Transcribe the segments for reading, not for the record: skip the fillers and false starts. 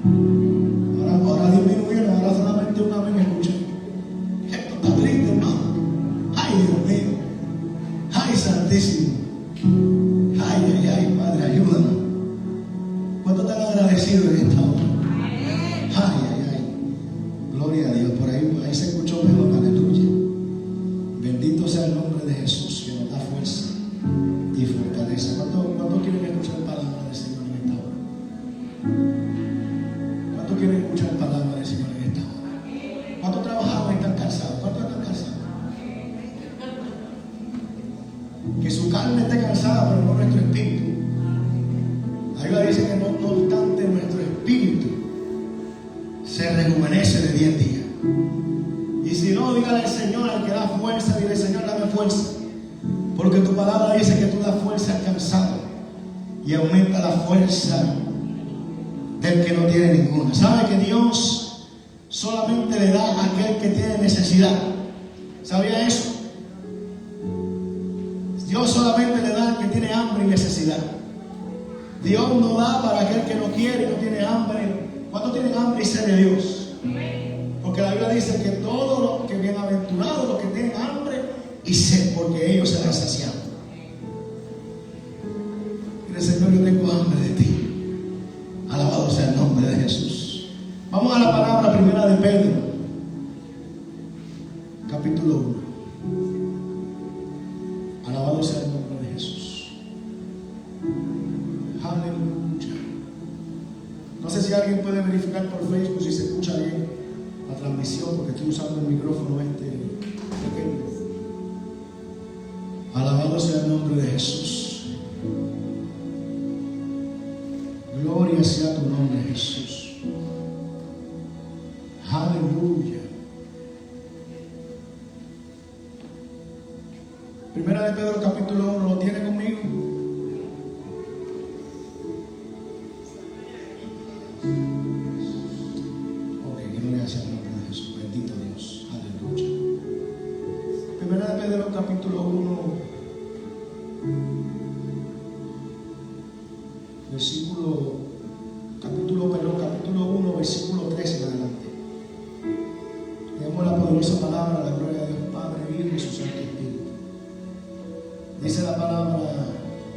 Ahora disminuyeron, ahora solamente un amén escuché. Esto está triste, hermano. Ay, Dios mío. Ay, santísimo. Ay, Padre, ayúdanos. ¿Cuántos están agradecidos en esta hora? Ay. Gloria a Dios. Por ahí se escuchó mejor, aleluya. Bendito sea el nombre de Jesús, que nos da fuerza y fortaleza. ¿Cuántos quieren escuchar palabra del Señor en esta hora? ¿Cuántos quieren escuchar palabra del Señor en esta hora? ¿Cuántos trabajaban y están cansados? ¿Cuántos están cansados? Que su carne esté cansada, pero no nuestro espíritu. La Biblia dice que no obstante nuestro espíritu se rejuvenece de día en día. Y si no, dígale al Señor, al que da fuerza, dile: Señor, dame fuerza. Porque tu palabra dice que tú das fuerza al cansado y aumenta la fuerza del que no tiene ninguna. ¿Sabe que Dios solamente le da a aquel que tiene necesidad? ¿Sabía eso? Dios solamente le da al que tiene hambre y necesidad. Dios no da para aquel que no quiere y no tiene hambre. ¿Cuántos tienen hambre y sed de Dios? Porque la Biblia dice que todos los que bienaventurados, los que tienen hambre y sed, porque ellos serán saciados. Mire, Señor, yo tengo hambre de ti. Alabado sea el nombre de Jesús. Vamos a la palabra primera de Pedro, capítulo 1. Alabado sea el nombre de Jesús. Aleluya. No sé si alguien puede verificar por Facebook si se escucha bien la transmisión, porque estoy usando el micrófono pequeño. Alabado sea el nombre de Jesús. Gloria sea tu nombre, Jesús. Aleluya. Primera de Pedro capítulo 1, ¿lo tiene conmigo? Ok, gloria sea el nombre de Jesús. Bendito Dios. Aleluya. Primera de Pedro capítulo 1, capítulo 1, versículo 13 en adelante. Leemos la poderosa palabra, la gloria de Dios Padre, Hijo y su Santo Espíritu. Dice la palabra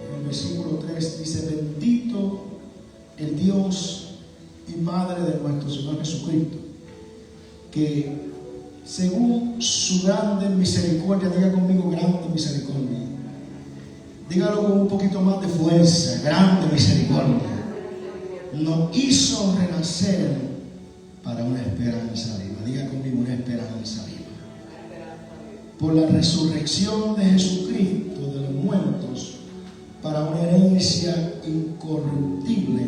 en el versículo 3, dice: bendito el Dios y Padre de nuestro Señor Jesucristo, que según su grande misericordia, diga conmigo: grande misericordia. Dígalo con un poquito más de fuerza: grande misericordia. Nos hizo renacer para una esperanza viva. Diga conmigo: una esperanza viva. Por la resurrección de Jesucristo de los muertos, para una herencia incorruptible,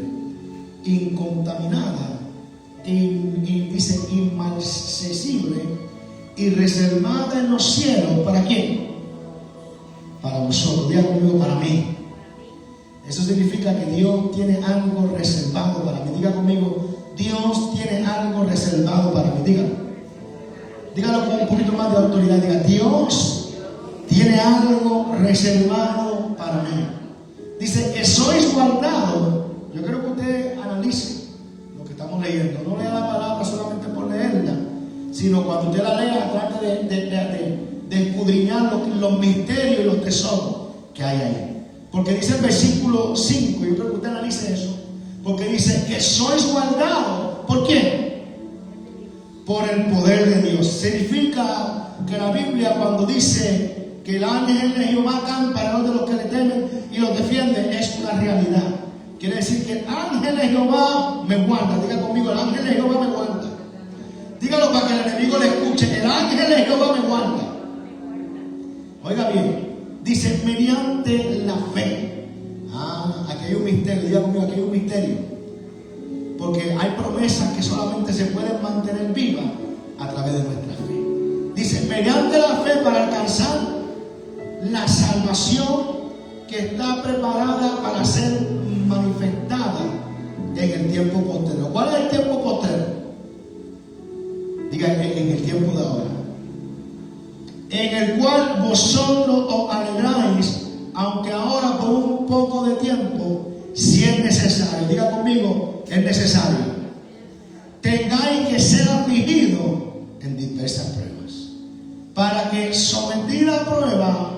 incontaminada, dice inmarcesible y reservada en los cielos. ¿Para quién? Para vosotros. Diga conmigo: para mí. Eso significa que Dios tiene algo reservado para mí. Diga conmigo: Dios tiene algo reservado para mí. Dígalo con un poquito más de autoridad. Diga: Dios tiene algo reservado para mí. Dice que sois guardados. Yo quiero que usted analice lo que estamos leyendo. No lea la palabra solamente por leerla, sino cuando usted la lea, trate de escudriñar los misterios y los tesoros que hay ahí. Porque dice el versículo 5, yo creo que usted analice eso, porque dice que sois guardados. ¿Por quién? Por el poder de Dios. Significa que la Biblia, cuando dice que el ángel de Jehová campa alrededor de los que le temen y los defiende, es una realidad. Quiere decir que el ángel de Jehová me guarda. Diga conmigo: el ángel de Jehová me guarda. Dígalo para que el enemigo le escuche: el ángel de Jehová me guarda. Oiga bien, dice: mediante la fe. Aquí hay un misterio. Diga conmigo: aquí hay un misterio. Porque hay promesas que solamente se pueden mantener vivas a través de nuestra fe. Dice: mediante la fe, para alcanzar la salvación que está preparada para ser manifestada en el tiempo posterior. ¿Cuál es el tiempo posterior? Diga: en el tiempo de ahora, en el cual vosotros os alegráis, aunque ahora por un poco de tiempo, si es necesario. Diga conmigo: es necesario. tengáis que ser afligidos en diversas pruebas, para que sometida a prueba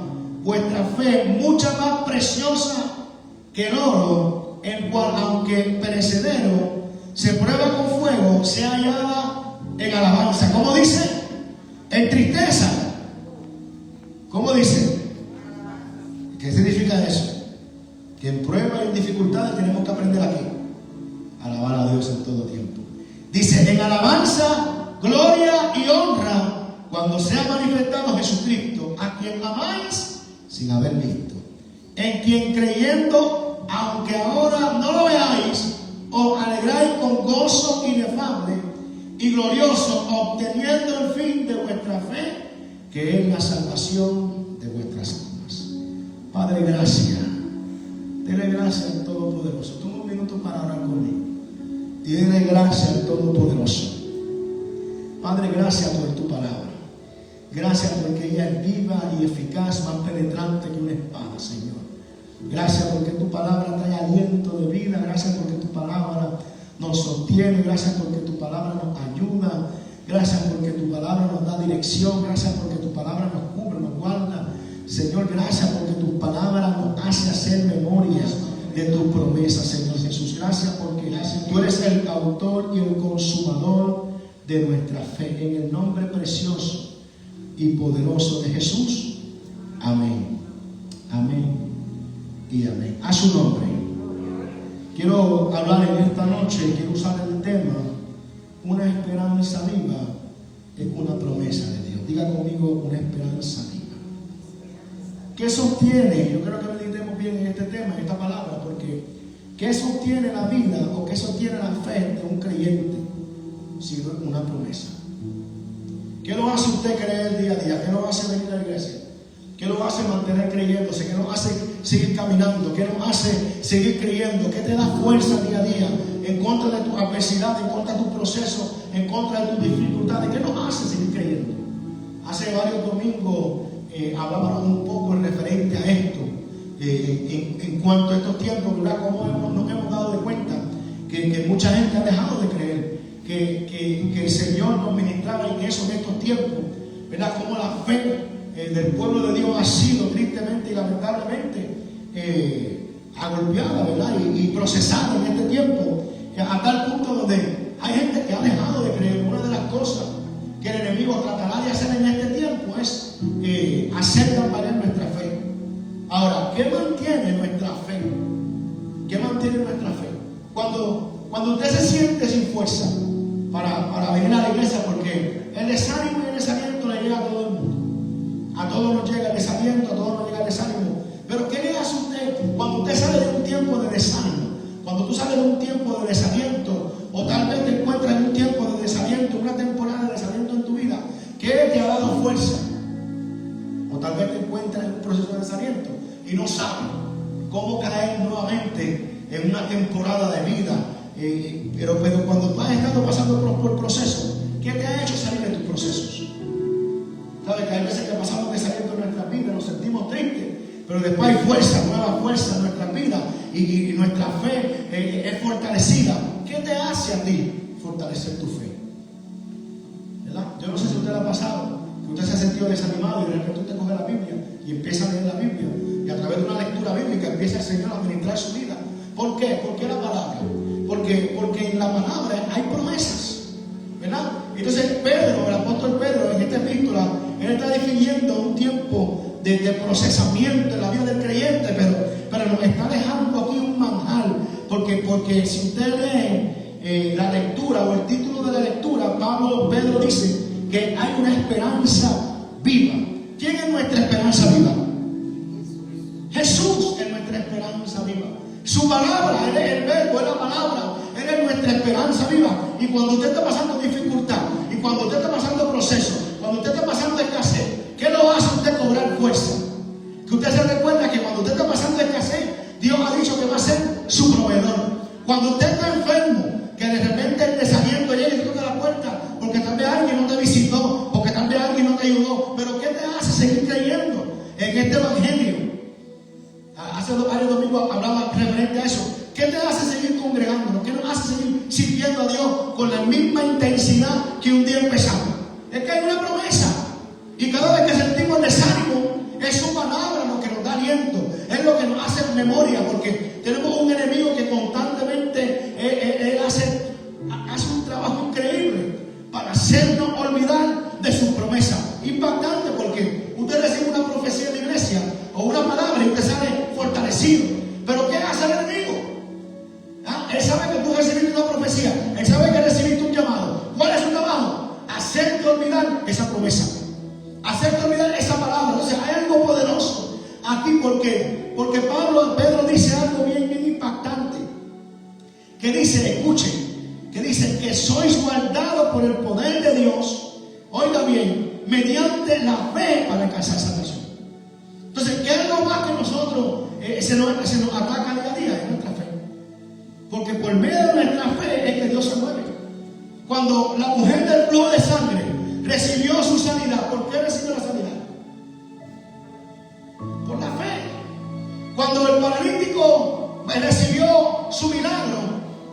vuestra fe, mucha más preciosa que el oro, el cual aunque perecedero se prueba con fuego, sea hallada en alabanza. ¿Cómo dice? En tristeza. ¿Cómo dice? ¿Qué significa eso? Que en pruebas y en dificultades tenemos que aprender aquí a alabar a Dios en todo tiempo. Dice, en alabanza, gloria y honra cuando sea manifestado Jesucristo, a quien amáis sin haber visto, en quien creyendo, aunque ahora no lo veáis, os alegráis con gozo inefable y glorioso, obteniendo el fin de vuestra fe, que es la salvación de vuestras almas. Padre, gracias. Dele gracias al Todopoderoso. Toma un minuto para orar conmigo y dele gracias al Todopoderoso. Padre, gracias por tu palabra. Gracias porque ella es viva y eficaz, más penetrante que una espada, Señor. Gracias porque tu palabra trae aliento de vida. Gracias porque tu palabra nos sostiene. Gracias porque tu palabra nos ayuda. Gracias porque tu palabra nos da dirección. Gracias porque tu palabra nos cubre, nos guarda. Señor, gracias porque tu palabra nos hace hacer memoria de tus promesas, Señor Jesús. Gracias porque tú eres el autor y el consumador de nuestra fe. En el nombre precioso y poderoso de Jesús. Amén. Amén y amén. A su nombre. Quiero hablar en esta noche, quiero usar el tema, una esperanza viva es una promesa de Dios. Diga conmigo, una esperanza viva. ¿Qué sostiene? Yo creo que meditemos bien en este tema, en esta palabra, porque ¿qué sostiene la vida o qué sostiene la fe de un creyente? Sino una promesa. ¿Qué lo hace usted creer día a día? ¿Qué lo hace venir a la iglesia? ¿Qué lo hace mantener creyéndose? ¿Qué lo hace seguir caminando? ¿Qué lo hace seguir creyendo? ¿Qué te da fuerza día a día en contra de tu adversidad, en contra de tu proceso, en contra de tus dificultades? ¿Qué nos hace seguir creyendo? Hace varios domingos hablábamos un poco en referente a esto, en cuanto a estos tiempos, ¿verdad? Cómo nos hemos dado de cuenta que mucha gente ha dejado de creer. Que el Señor nos ministraba en eso en estos tiempos, ¿verdad? Como la fe del pueblo de Dios ha sido tristemente y lamentablemente agolpeada, ¿verdad? Y procesada en este tiempo, a tal punto donde hay gente que ha dejado de creer. Una de las cosas que el enemigo tratará de hacer en este tiempo es hacer tambalear nuestra fe. Ahora, ¿qué mantiene nuestra fe? ¿Qué mantiene nuestra fe? Cuando usted se siente sin fuerza para venir a la iglesia, porque el desánimo y el desaliento le llega a todo el mundo. A todos nos llega el desaliento, a todos nos llega el desánimo. Pero ¿qué le hace usted cuando usted sale de un tiempo de desánimo? Cuando tú sales de un tiempo de desaliento, o tal vez te encuentras en un tiempo de desaliento, una temporada de desaliento en tu vida, ¿qué te ha dado fuerza? O tal vez te encuentras en un proceso de desaliento y no sabes cómo caer nuevamente en una temporada de vida. Pero cuando tú has estado pasando por procesos, ¿qué te ha hecho salir de tus procesos? ¿Sabes que hay veces que pasamos desaliento en nuestras vidas, nos sentimos tristes, pero después hay fuerza, nueva fuerza en nuestras vidas y nuestra fe es fortalecida? ¿Qué te hace a ti fortalecer tu fe? ¿Verdad? Yo no sé si a usted le ha pasado, que usted se ha sentido desanimado y de repente usted coge la Biblia y empieza a leer la Biblia, y a través de una lectura bíblica empieza el Señor a administrar su vida. ¿Por qué? ¿Por qué la palabra? Porque en la palabra hay promesas, ¿verdad? Entonces Pedro, el apóstol Pedro, en esta epístola, él está definiendo un tiempo de procesamiento en la vida del creyente, pero nos está dejando aquí un manjar, porque si usted lee la lectura o el título de la lectura, Pedro dice que hay una esperanza viva. ¿Quién es nuestra esperanza viva? Jesús es nuestra esperanza viva. Su palabra, Él es el verbo, es la palabra, Él es nuestra esperanza viva. Y cuando usted está pasando dificultad, y cuando usted está pasando proceso, cuando usted está pasando escasez, ¿qué lo hace usted cobrar fuerza? Que usted se recuerda que cuando usted está pasando escasez, Dios ha dicho que va a ser su proveedor. Cuando usted está enfermo, que de repente el desaliento llega y toca la puerta, porque tal vez alguien no te visitó, porque tal vez alguien no te ayudó, pero ¿qué te hace seguir creyendo en este evangelio? Hace varios domingos hablaba referente a eso. ¿Qué te hace seguir congregándonos? ¿Qué nos hace seguir sirviendo a Dios con la misma intensidad que un día empezamos. Es que hay una promesa. Y cada vez que sentimos desánimo, es su palabra lo que nos da aliento. Es lo que nos hace memoria. Porque tenemos un enemigo que constantemente él hace un trabajo increíble para hacernos olvidar de sus promesas. Impactante, porque usted recibe una profecía de iglesia o una palabra y usted sale fortalecido. Pero ¿qué hace el enemigo? Él sabe que tú recibiste una profecía, él sabe que recibiste un llamado. ¿Cuál es su trabajo? Hacerte olvidar esa promesa, hacerte olvidar esa palabra. Entonces hay algo poderoso aquí, porque Pedro dice algo bien impactante, que dice, escuchen, que dice que sois guardados por el poder de Dios, oiga bien, mediante la fe para alcanzar salvación. Entonces, ¿qué es lo más que nosotros se nos ataca día a día? Es nuestra fe. Porque por medio de nuestra fe es que Dios se mueve. Cuando la mujer del flujo de sangre recibió su sanidad, ¿por qué recibió la sanidad? Por la fe. Cuando el paralítico recibió su milagro,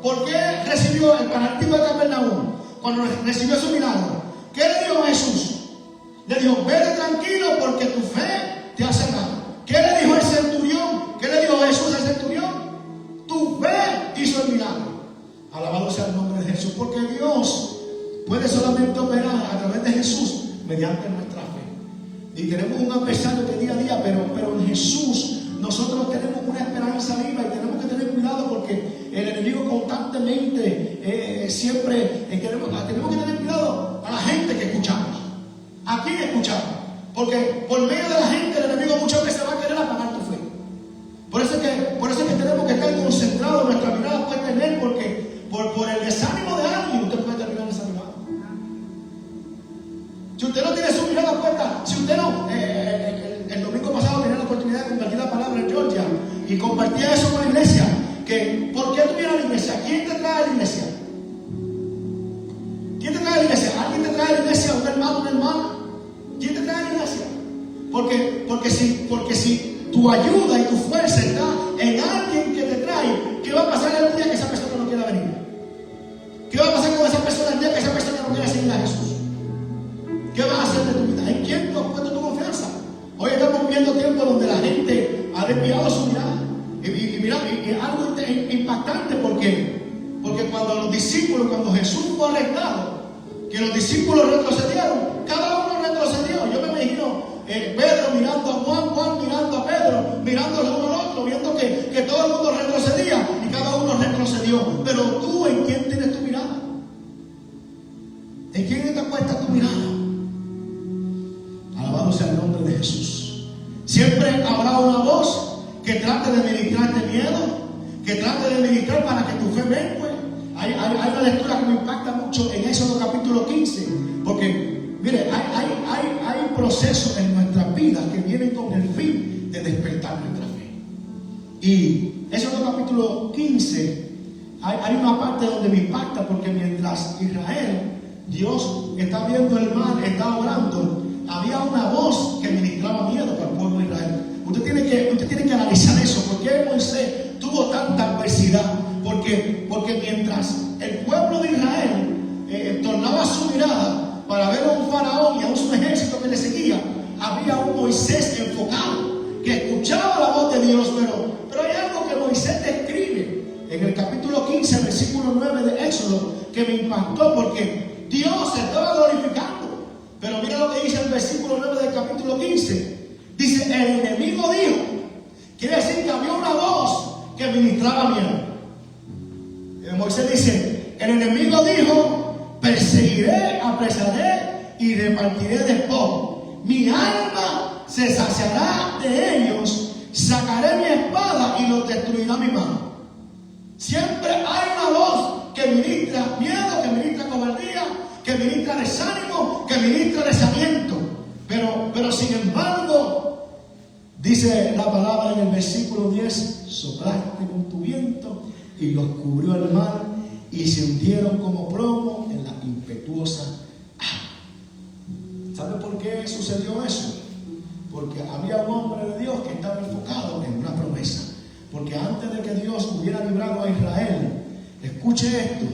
¿por qué recibió el paralítico de Capernaum? Cuando recibió su milagro, ¿qué le dijo Jesús? Le dijo, vete tranquilo porque tu fe te ha sanado. ¿Qué le dijo el centurión? ¿Qué le dijo Jesús al centurión? Tu fe hizo el milagro. Alabado sea el nombre de Jesús, porque Dios puede solamente operar a través de Jesús mediante nuestra fe. Y tenemos un adversario que día a día, pero en Jesús nosotros tenemos una esperanza viva y tenemos que tener cuidado, porque el enemigo constantemente siempre tenemos que tener cuidado a la gente que escuchamos. ¿A quién escuchamos? Porque por medio de la gente el enemigo muchas veces va a querer apagar tu fe. Por eso es que tenemos que estar concentrados, nuestra mirada puesta en Él, porque por el desánimo de alguien usted puede terminar desanimado. Si usted no tiene su mirada puesta, si usted no, el domingo pasado tenía la oportunidad de compartir la palabra en Georgia y compartía eso con la iglesia, que ¿por qué tú vienes a la iglesia? ¿Quién te trae a la iglesia? ¿Quién te trae a la iglesia? ¿Alguien te trae a la iglesia? ¿Un hermano, una hermana? ¿Quién te trae a la iglesia? Porque si tu ayuda y tu fuerza está en alguien que te trae, ¿qué va a pasar el día que esa persona no quiera venir? ¿Qué va a pasar con esa persona el día que esa persona no quiera seguir a Jesús? ¿Qué vas a hacer de tu vida? ¿En quién tú has puesto tu confianza? Hoy estamos viviendo tiempos donde la gente ha desviado su mirada. Y mira, y algo impactante, porque cuando Jesús fue arrestado, que los discípulos retrocedieron, cada uno retrocedió. Yo me imagino Pedro mirando a Juan mirando a Pedro, mirándole uno al otro, viendo que todo el mundo retrocedía y cada uno retrocedió. Pero tú, ¿en quién tienes tu mirada? ¿En quién te puesta tu mirada? Alabado sea el nombre de Jesús. Siempre habrá una voz que trate de ministrarte miedo, que trate de ministrar para que tu fe mengue. Hay una lectura que me impacta mucho en Éxodo capítulo 15, porque mire, hay procesos en nuestras vidas que vienen con el fin de despertar nuestra fe. Y Éxodo capítulo 15, hay una parte donde me impacta, porque mientras Israel, Dios está viendo el mar, está orando, había una voz que ministraba miedo para el pueblo de Israel. Usted tiene que analizar eso. ¿Por qué Moisés tuvo tanta adversidad? Porque mientras el pueblo de Israel tornaba su mirada para ver a un faraón y a un ejército que le seguía, había un Moisés enfocado que escuchaba la voz de Dios. Pero hay algo que Moisés describe en el capítulo 15, versículo 9 de Éxodo, que me impactó, porque Dios se estaba glorificando. Pero mira lo que dice el versículo 9 del capítulo 15. Dice, el enemigo dijo, quiere decir que había una voz que ministraba miedo. Moisés dice, el enemigo dijo, perseguiré, apresaré y repartiré despojo. Mi alma se saciará de ellos, sacaré mi espada y los destruirá mi mano. Siempre hay una voz que ministra miedo, que ministra cobardía, que ministra desánimo, que ministra desaliento. Pero sin embargo, dice la palabra en el versículo 10, soplaste con tu viento y los cubrió el mar y se hundieron como plomo en la impetuosa agua. ¿Sabe por qué sucedió eso? Porque había un hombre de Dios que estaba enfocado en una promesa. Porque antes de que Dios hubiera librado a Israel, escuche esto,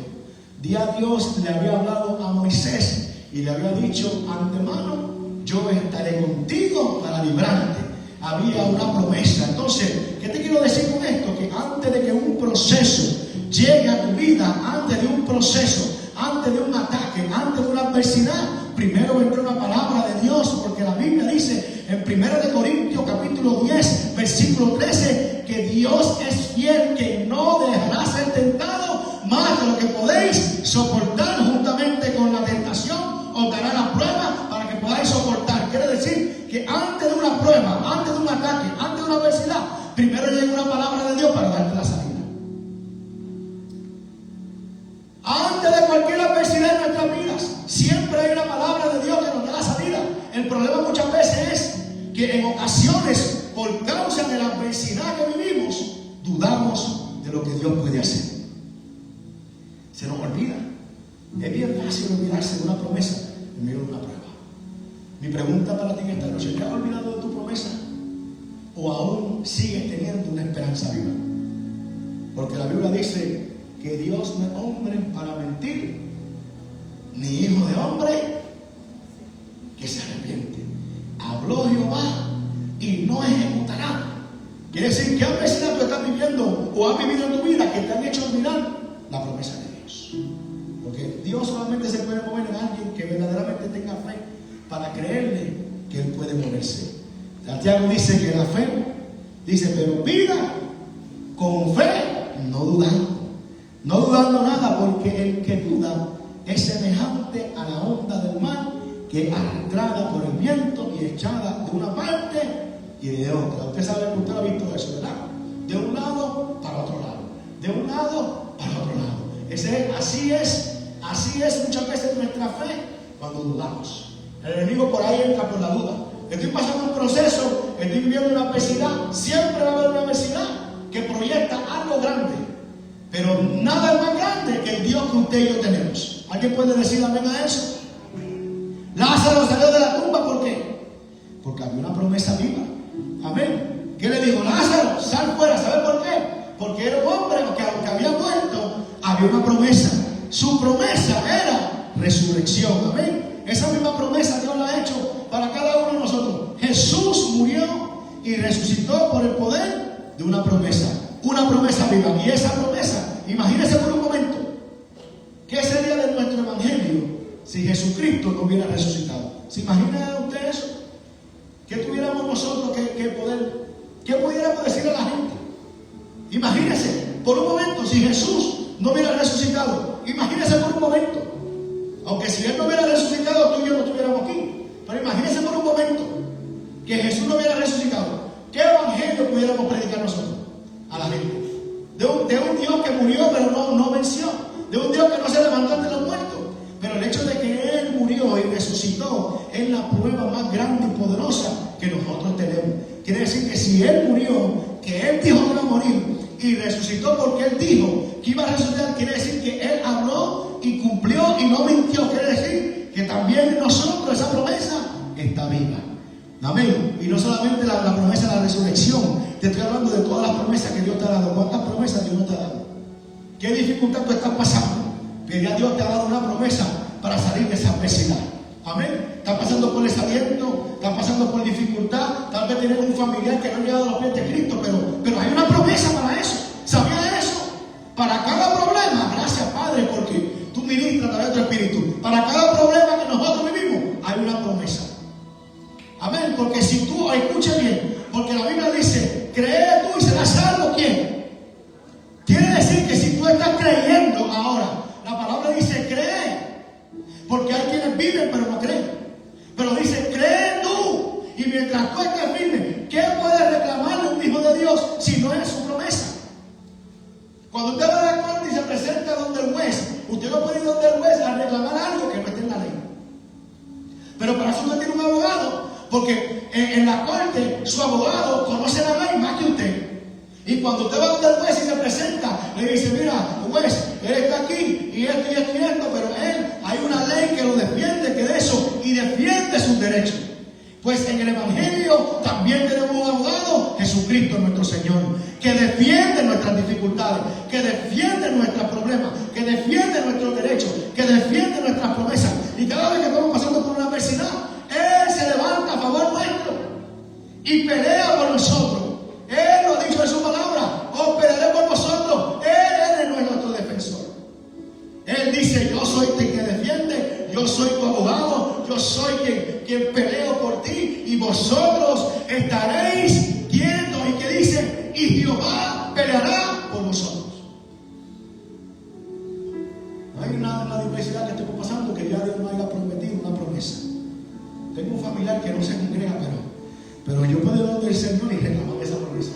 Ya Dios le había hablado a Moisés y le había dicho: antemano, yo estaré contigo para librarte. Había una promesa. Entonces, ¿qué te quiero decir con esto? Que antes de que un proceso llegue a tu vida, antes de un proceso, antes de un ataque, antes de una adversidad, primero vendrá una palabra de Dios, porque la Biblia dice en 1 Corintios capítulo 10, versículo 13, que Dios es fiel, que no dejará ser tentado más de lo que podéis soportar. Juntamente con la tentación os dará la prueba para que podáis soportar. Quiere decir que antes de una prueba, antes de un ataque, antes de una adversidad, primero llega una palabra de Dios para darte la salida. Antes de cualquier adversidad en nuestras vidas, siempre hay una palabra de Dios que nos da la salida. El problema muchas veces es que en ocasiones, por causa de la adversidad que vivimos, dudamos de lo que Dios puede hacer. Se nos olvida. Es bien fácil olvidarse de una promesa en medio de una prueba. Mi pregunta para ti en esta noche: ¿te has olvidado de tu promesa? ¿O aún sigues teniendo una esperanza viva? Porque la Biblia dice que Dios no es hombre para mentir, ni hijo de hombre que se arrepiente. Habló Jehová y no ejecutará. Quiere decir que adversidad tú estás viviendo o has vivido en tu vida que te han hecho olvidar la promesa de Dios. Porque Dios solamente se puede mover en alguien que verdaderamente tenga fe para creerle que Él puede moverse. Santiago dice que la fe, dice, pero vida con fe, no dudando. No dudando nada, porque el que duda es semejante a la onda del mar, que es arrastrada por el viento y echada de una parte y de otra. Usted sabe que usted ha visto eso, ¿verdad? De un lado para otro lado, de un lado para otro lado. Así es muchas veces nuestra fe cuando dudamos. El enemigo por ahí entra por la duda. Estoy pasando un proceso, estoy viviendo una adversidad. Siempre va a haber una adversidad que proyecta algo grande, pero nada es más grande que el Dios que usted y yo tenemos. ¿Alguien puede decir amén a eso? Lázaro salió de la tumba, ¿por qué? Porque había una promesa viva. Amén. ¿Qué le dijo? Lázaro, sal fuera. ¿Sabe por qué? Porque era un hombre que aunque había muerto, había una promesa. Su promesa era resurrección. Amén. Esa misma promesa Dios la ha hecho para cada uno de nosotros. Jesús murió y resucitó por el poder de una promesa viva. Y esa promesa, imagínese por un momento, ¿qué sería de nuestro evangelio si Jesucristo no hubiera resucitado? ¿Se imagina usted eso? ¿Qué tuviéramos nosotros que poder, qué pudiéramos decir a la gente? Imagínese por un momento si Jesús no hubiera resucitado. Imagínese por un momento. Aunque si Él no hubiera resucitado, tú y yo no estuviéramos aquí. Pero imagínese por un momento que Jesús no hubiera resucitado. ¿Qué evangelio pudiéramos predicar nosotros a la gente? De un Dios que murió pero no venció. De un Dios que no se levantó ante los muertos. Pero el hecho de que Él murió y resucitó es la prueba más grande y poderosa que nosotros tenemos. Quiere decir que si Él murió, que Él dijo que iba a morir y resucitó porque Él dijo que iba a resucitar, quiere decir que Él habló y cumplió y no mintió. Quiere decir que también en nosotros esa promesa está viva. Amén. Y no solamente la promesa de la resurrección, te estoy hablando de todas las promesas que Dios te ha dado. ¿Cuántas promesas Dios no te ha dado? ¿Qué dificultad tú estás pasando? Que ya Dios te ha dado una promesa para salir de esa adversidad. Amén. Estás pasando por desaliento, estás pasando por dificultad, tal vez tienes un familiar que no ha llegado a los pies de Cristo, pero hay una promesa para eso. ¿Sabía eso? Para cada problema, gracias Padre, porque tú ministras a través de tu Espíritu. Para cada problema que nosotros vivimos, hay una promesa. Amén. Porque si tú, escuche bien, porque la Biblia dice, cree tú y serás salvo. ¿Quién? Quiere decir que si tú estás creyendo ahora, la palabra dice cree. Porque hay quienes viven pero no creen. Pero dice, cree tú. Y mientras tú estés firme, ¿qué puede reclamarle un hijo de Dios si no es su promesa? Cuando usted va a la corte y se presenta donde el juez, usted no puede ir donde el juez a reclamar algo que no esté en la ley. Pero para eso usted tiene un abogado, porque en la corte su abogado conoce la ley más que usted. Y cuando usted va donde el juez y se presenta, le dice, mira, juez, él está aquí y esto y esto y esto, pero él, hay una ley que lo defiende, que de eso, y defiende sus derechos. Pues en el Evangelio también tenemos un abogado, Jesucristo nuestro Señor, que defiende nuestras dificultades, que defiende nuestros problemas, que defiende nuestras nuestros derechos, que defiende nuestras promesas. Y cada vez que estamos pasando por una adversidad, Él se levanta a favor nuestro y pelea por nosotros. Él lo ha dicho en su palabra: os pelearé por vosotros. Él es nuestro defensor. Él dice: yo soy el que defiende, yo soy tu abogado, yo soy quien peleo por ti, y vosotros estaréis quietos. Y que dice: y Jehová peleará por vosotros. No hay una diversidad que estemos pasando que ya Dios no haya prometido una promesa. Tengo un familiar que no se congrega, pero yo puedo ir donde el Señor y reclamar esa promesa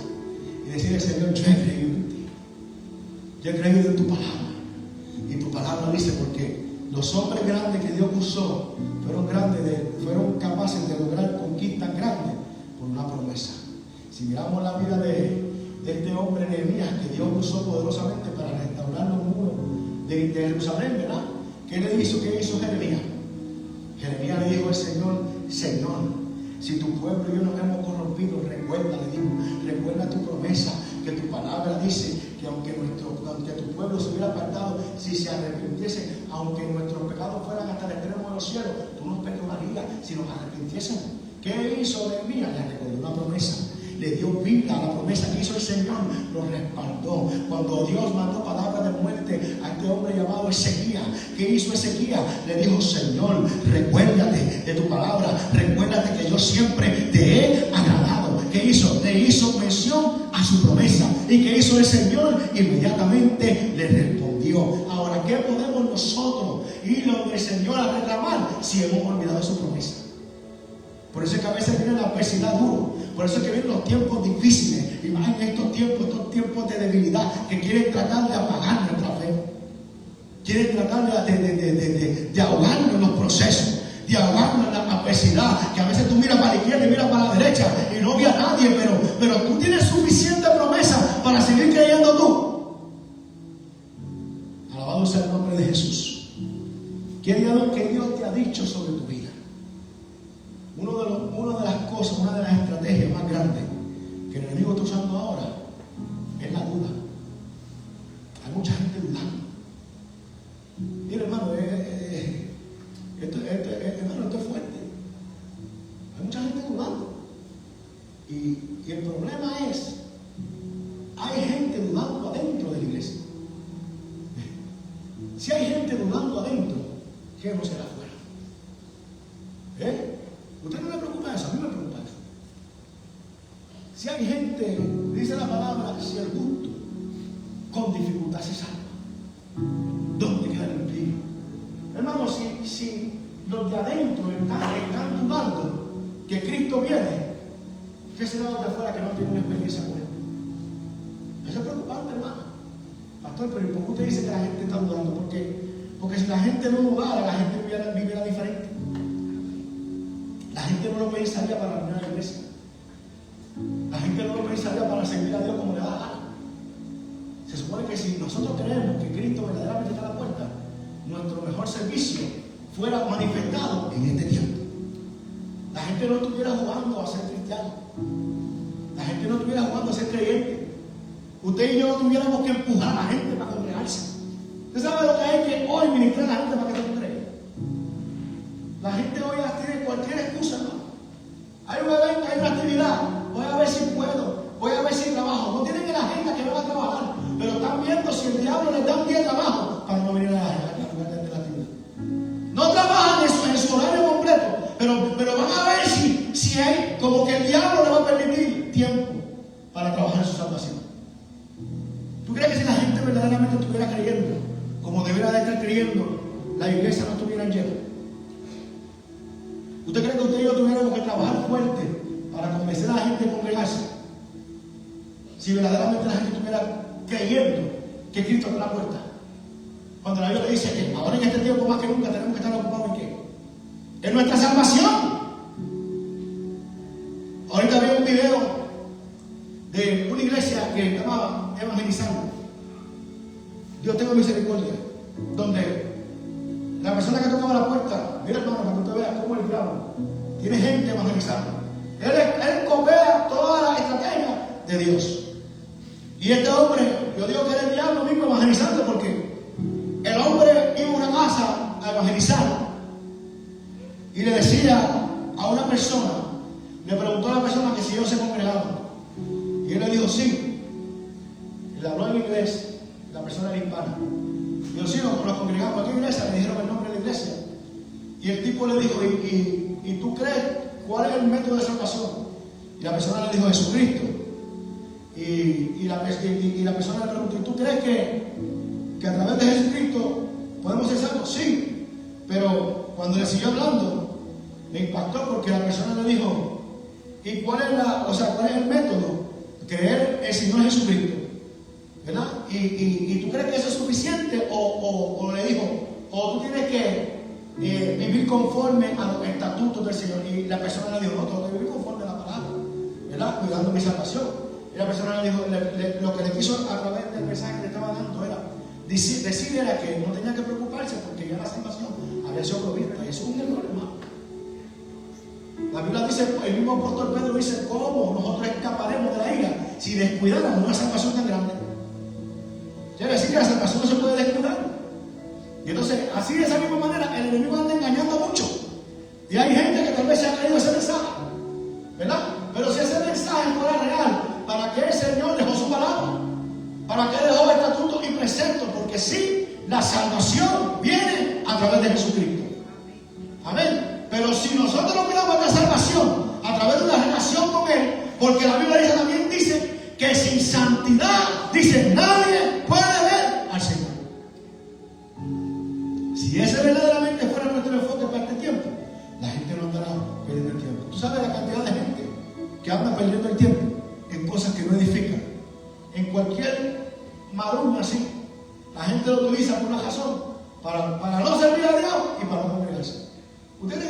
y decirle: Señor, yo he creído en ti, yo he creído en tu palabra. Y tu palabra dice, porque los hombres grandes que Dios usó fueron capaces de lograr conquistas grandes por una promesa. Si miramos la vida de este hombre Nehemías, que Dios usó poderosamente para restaurar los muros de Jerusalén, ¿verdad? ¿Qué hizo Jeremías? Jeremías le dijo al Señor: Señor, si tu pueblo y yo nos hemos corrompido, recuerda tu promesa, que tu palabra dice que aunque tu pueblo se hubiera apartado, si se arrepintiese, aunque nuestros pecados fueran hasta el extremo de los cielos, tú nos perdonarías si nos arrepintiésemos. ¿Qué hizo Nehemías? Le recordó una promesa, le dio vida a la promesa que hizo el Señor, lo respaldó. Cuando Dios mandó palabras de muerte a este hombre llamado Ezequías, ¿qué hizo Ezequías? Le dijo: Señor, recuérdate de tu palabra, recuérdate que yo siempre te he agradado. ¿Qué hizo? Le hizo mención a su promesa. ¿Y qué hizo el Señor? Inmediatamente le respondió. Ahora, ¿qué podemos nosotros ir donde el Señor a reclamar si hemos olvidado su promesa? Por eso es que a veces viene la adversidad dura. Por eso es que vienen los tiempos difíciles. Y más en estos tiempos de debilidad, que quieren tratar de apagar nuestra fe. Quieren tratar de ahogarnos en los procesos, de ahogarnos en la adversidad. Que a veces tú miras para la izquierda y miras para la derecha y no ve a nadie, pero tú tienes suficiente promesa para seguir creyendo tú. Alabado sea el nombre de Jesús. ¿Qué Dios te ha dicho sobre tu vida? Una de las cosas, una de las estrategias más grandes que el enemigo está usando ahora es la duda. Hay mucha gente dudando. Mira, hermano, esto es fuerte. Hay mucha gente dudando. Y el problema es: hay gente dudando adentro de la iglesia. Si hay gente dudando adentro, ¿qué no será afuera? ¿Usted no le preocupa eso? A mí me preocupa eso. Si hay gente, dice la palabra, si el justo con dificultad se salva, ¿dónde queda el impío? Hermano, si los de adentro están dudando que Cristo viene, ¿qué será los de afuera que no tienen una experiencia con él? Eso es preocupante, hermano. Pastor, pero ¿por qué usted dice que la gente está dudando? Porque si la gente no dudara, la gente viviera diferente. La gente no lo pensaría para venir a la iglesia. La gente no lo pensaría para servir a Dios como le da la gana. Se supone que si nosotros creemos que Cristo verdaderamente está a la puerta, nuestro mejor servicio fuera manifestado en este tiempo. La gente no estuviera jugando a ser cristiano. La gente no estuviera jugando a ser creyente. Usted y yo no tuviéramos que empujar a la gente para congregarse. ¿Usted sabe lo que hay que hoy ministrar a la gente para que se congregue? La gente hoy tiene cualquier excusa, ¿no? Hay un evento, hay una actividad, voy a ver si puedo, voy a ver si trabajo. No tienen en la agenda que no va a trabajar, pero están viendo si el diablo les da un día de trabajo para no venir a la actividad. No trabajan en su horario completo, pero van a ver si hay, como que el diablo le va a permitir tiempo para trabajar en su salvación. ¿Tú crees que si la gente verdaderamente estuviera creyendo como debería de estar creyendo, la iglesia no estuviera llena? ¿Usted cree que usted y yo tuviéramos que trabajar fuerte para convencer a la gente de congregarse? Si verdaderamente la gente estuviera creyendo que Cristo está a la puerta. Cuando la Biblia dice que ahora en este tiempo más que nunca tenemos que estar ocupados en qué? En nuestra salvación. Ahorita vi un video de una iglesia que estaba evangelizando. Dios tenga misericordia. Donde la persona que tocaba la puerta, mira hermano, para que usted vea cómo el diablo tiene gente evangelizando. Él copia toda la estrategia de Dios. Y este hombre, yo digo que era el diablo mismo evangelizando, porque el hombre evangelizar. Y le decía a una persona, le preguntó a la persona que si ellos se congregaban. Y él le dijo sí. Y le habló en inglés. La persona era hispana. Dijo sí, nos congregamos. ¿A qué iglesia? Le dijeron el nombre de la iglesia. Y el tipo le dijo, ¿y tú crees cuál es el método de salvación? Y la persona le dijo Jesucristo. Y la persona le preguntó, ¿y tú crees que a través de Jesucristo podemos ser salvos? Sí. Pero cuando le siguió hablando, me impactó porque la persona le dijo, ¿y cuál es el método? Creer en el Señor Jesucristo, ¿verdad? ¿Y tú crees que eso es suficiente? O le dijo, o tú tienes que vivir conforme a los estatutos del Señor. Y la persona le dijo, no, tengo que vivir conforme a la palabra, ¿verdad? Cuidando mi salvación. Y la persona le dijo, lo que le quiso a través del mensaje que le estaba dando era decir era que no tenía que preocuparse porque ya la salvación había sido provista. Y eso es un error, hermano. La Biblia dice, el mismo apóstol Pedro dice, ¿cómo nosotros escaparemos de la ira si descuidamos una salvación tan grande? Quiere decir que la salvación no se puede descuidar. Y entonces, así de esa misma manera, el enemigo anda engañando mucho. Y hay gente que tal vez se ha creído ese mensaje, ¿verdad? Pero si ese mensaje fuera real, ¿para qué el Señor dejó su palabra? ¿Para qué dejó estatutos y preceptos? Porque sí, la salvación viene a través de Jesucristo. Amén. Pero si nosotros no miramos la salvación a través de una relación con Él, porque la Biblia también dice que sin santidad, dice, nadie puede ver al Señor. Si ese verdaderamente fuera nuestro enfoque para este tiempo, la gente no andará perdiendo el tiempo. ¿Tú sabes la cantidad de gente que anda perdiendo el tiempo en cosas que no edifican? En cualquier maruña así, la gente lo utiliza por una razón, para no servir a Dios y para no congregarse. ¿Usted cree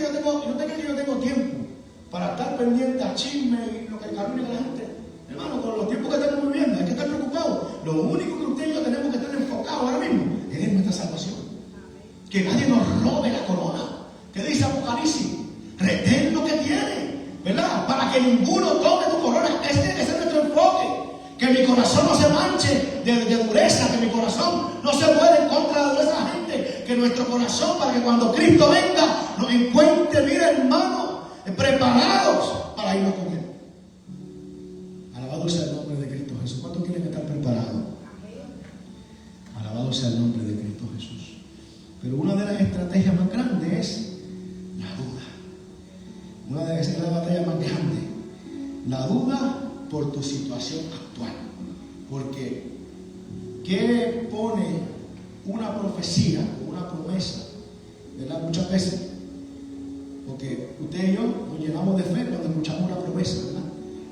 que yo tengo tiempo para estar pendiente a chisme y lo que arruina a la gente? Hermano, con los tiempos que estamos viviendo hay que estar preocupados. Lo único que usted y yo tenemos que estar enfocados ahora mismo es en nuestra salvación. Que nadie nos robe la corona. ¿Qué dice Apocalipsis? Retén lo que tiene, ¿verdad? Para que ninguno tome tu corona. Ese es nuestro enfoque. Que mi corazón no se manche de dureza, que mi corazón no se mueva en contra de la dureza de la gente. Que nuestro corazón, para que cuando Cristo venga, nos encuentre, mira hermano, preparados para irnos con Él. Alabado sea el nombre de Cristo Jesús. ¿Cuántos quieren estar preparados? Alabado sea el nombre de Cristo Jesús. Pero una de las estrategias más grandes es la duda. Una de las batallas más grandes, la duda por tu situación actual. Porque ¿qué pone una profecía o una promesa? ¿Verdad? Muchas veces, porque usted y yo nos llenamos de fe cuando escuchamos una promesa, ¿verdad?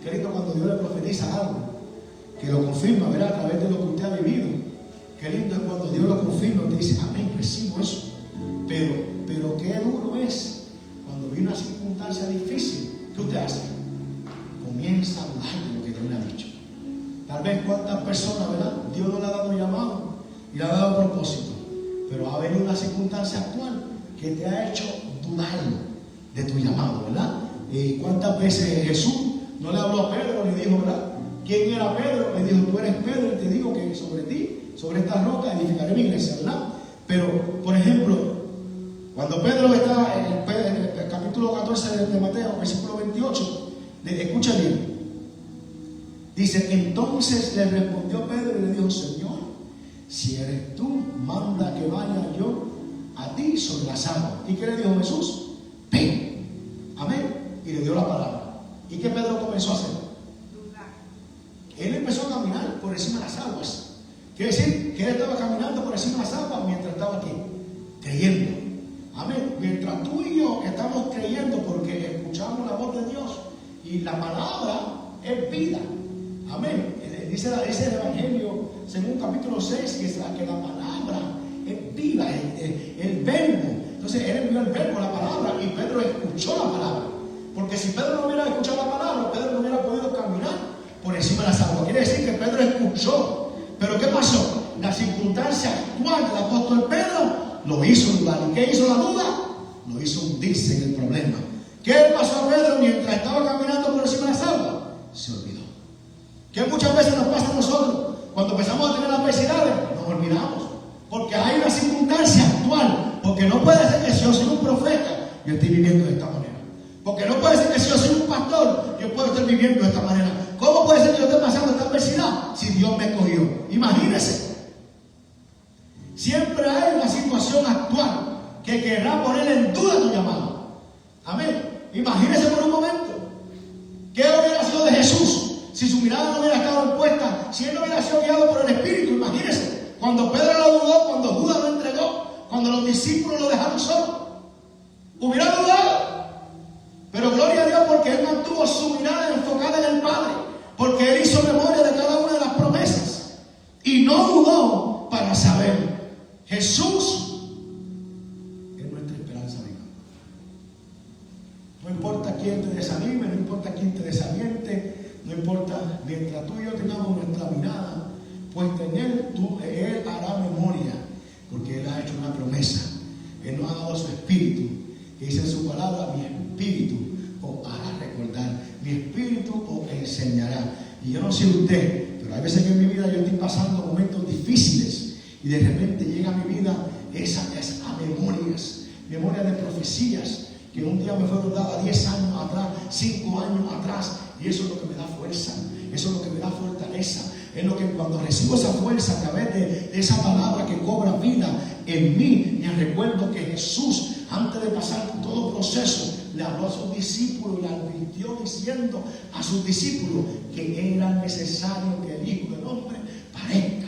Qué lindo cuando Dios le profetiza algo, que lo confirma, ¿verdad? A través de lo que usted ha vivido. Qué lindo es cuando Dios lo confirma y te dice, amén, recibo eso. Pero qué duro es cuando viene una circunstancia difícil. ¿Qué usted hace? Comienza a dudar de lo que Dios le ha dicho. Tal vez cuántas personas, ¿verdad? Dios no le ha dado llamado y le ha dado propósito, pero ha venido una circunstancia actual que te ha hecho dudar de tu llamado, ¿verdad? Y cuántas veces Jesús no le habló a Pedro, le dijo, ¿verdad? ¿Quién era Pedro? Le dijo, tú eres Pedro y te digo que sobre ti, sobre esta roca edificaré mi iglesia, ¿verdad? Pero, por ejemplo, cuando Pedro está en el capítulo 14 de Mateo, versículo 28, escucha bien. Dice, entonces le respondió Pedro y le dijo, Señor, si eres tú, manda que vaya yo a ti sobre las aguas. ¿Y qué le dijo Jesús? Ven. Amén. Y le dio la palabra. ¿Y qué Pedro comenzó a hacer? Él empezó a caminar por encima de las aguas. Quiere decir que él estaba caminando por encima de las aguas mientras estaba aquí, creyendo. Amén. Mientras tú y yo estamos creyendo porque escuchamos la voz de Dios y la palabra es vida. Amén. Dice el Evangelio, según capítulo 6, que la palabra es viva, el verbo. Entonces él envió el verbo, la palabra, y Pedro escuchó la palabra. Porque si Pedro no hubiera escuchado la palabra, Pedro no hubiera podido caminar por encima de las aguas. Quiere decir que Pedro escuchó. Pero ¿qué pasó? La circunstancia actual del apóstol Pedro lo hizo dudar. ¿Y qué hizo la duda? Lo hizo hundirse en el problema. ¿Qué pasó a Pedro mientras estaba caminando por encima de las aguas? Se olvidó. ¿Qué muchas veces nos pasa a nosotros? Cuando empezamos a tener adversidades, nos olvidamos. Porque hay una circunstancia actual. Porque Porque no puede ser que si yo soy un profeta, yo estoy viviendo de esta manera. Porque no puede ser que si yo soy un pastor, yo puedo estar viviendo de esta manera. ¿Cómo puede ser que yo esté pasando esta adversidad si Dios me escogió? Imagínese. Siempre hay una situación actual que querrá poner en duda tu llamado. Amén. Imagínese por un momento. ¿Qué hubiera sido de Jesús si su mirada no hubiera estado puesta, si él no hubiera sido guiado por el Espíritu? Imagínese. Cuando Pedro lo dudó, cuando Judas lo entregó, cuando los discípulos lo dejaron solo. Hubiera dudado. Pero gloria a Dios porque él mantuvo su mirada enfocada en el Padre. Porque él hizo memoria de cada una de las promesas. Y no dudó para saber. Jesús es nuestra esperanza viva. No importa quién te desanime, no importa quién te desaliente, no importa, mientras tú y yo tengamos nuestra mirada puesta en Él, Él hará memoria, porque Él ha hecho una promesa. Él nos ha dado su Espíritu, que dice en su palabra: mi Espíritu os hará recordar, mi Espíritu os enseñará. Y yo no sé usted, pero hay veces que en mi vida yo estoy pasando momentos difíciles y de repente llega a mi vida esas memorias de profecías que un día me fueron dadas 10 años atrás, 5 años atrás, y eso es lo que me da fuerza, eso es lo que me da fortaleza. Es lo que cuando recibo esa fuerza a través de esa palabra que cobra vida en mí, me recuerdo que Jesús, antes de pasar por todo proceso, le habló a sus discípulos y le advirtió diciendo a sus discípulos que era necesario que el Hijo del Hombre parezca.